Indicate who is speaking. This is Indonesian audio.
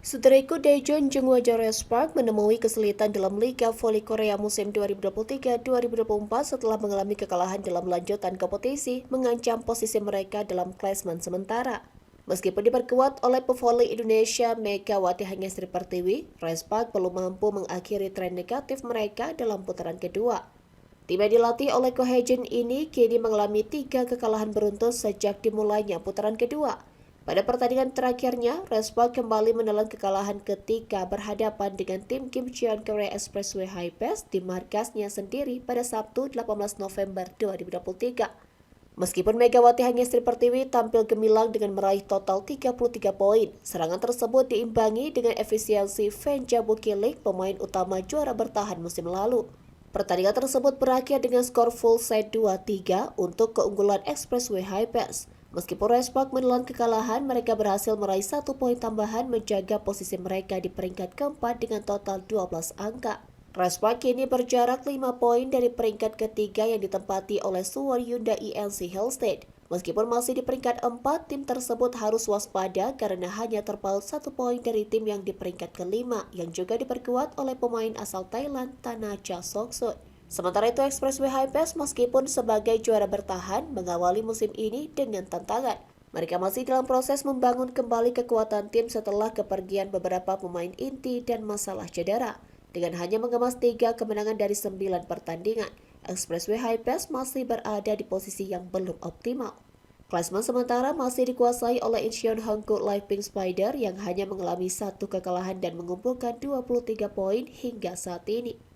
Speaker 1: Suteriku Daejeon Jeonghwa Jores Park menemui kesulitan dalam Liga Voli Korea musim 2023-2024 setelah mengalami kekalahan dalam lanjutan kompetisi, mengancam posisi mereka dalam klasemen sementara. Meskipun diperkuat oleh pevoli Indonesia Megawati Hangestri Pertiwi, Jores Park belum mampu mengakhiri tren negatif mereka dalam putaran kedua. Tim yang dilatih oleh Ko Hae-jin ini kini mengalami 3 kekalahan beruntun sejak dimulainya putaran kedua. Pada pertandingan terakhirnya, Jores Park kembali menelan kekalahan ketika berhadapan dengan tim Kimcheon Korea Expressway High Pass di markasnya sendiri pada Sabtu 18 November 2023. Meskipun Megawati Hangestri Pertiwi tampil gemilang dengan meraih total 33 poin, serangan tersebut diimbangi dengan efisiensi Fan Jabu-Kilik, pemain utama juara bertahan musim lalu. Pertandingan tersebut berakhir dengan skor full set 2-3 untuk keunggulan Expressway High Pass. Meskipun Jores Park menelan kekalahan, mereka berhasil meraih 1 poin tambahan menjaga posisi mereka di peringkat keempat dengan total 12 angka. Jores Park kini berjarak 5 poin dari peringkat ketiga yang ditempati oleh Suwon Hyundai INC Hillstead. Meskipun masih di peringkat 4, tim tersebut harus waspada karena hanya terpaut 1 poin dari tim yang di peringkat kelima yang juga diperkuat oleh pemain asal Thailand Thanacha Songsun. Sementara itu, Expressway High Pass meskipun sebagai juara bertahan mengawali musim ini dengan tantangan. Mereka masih dalam proses membangun kembali kekuatan tim setelah kepergian beberapa pemain inti dan masalah cedera. Dengan hanya mengemas 3 kemenangan dari 9 pertandingan, Expressway High Pass masih berada di posisi yang belum optimal. Klasemen sementara masih dikuasai oleh Incheon Hankook Live Pink Spider yang hanya mengalami 1 kekalahan dan mengumpulkan 23 poin hingga saat ini.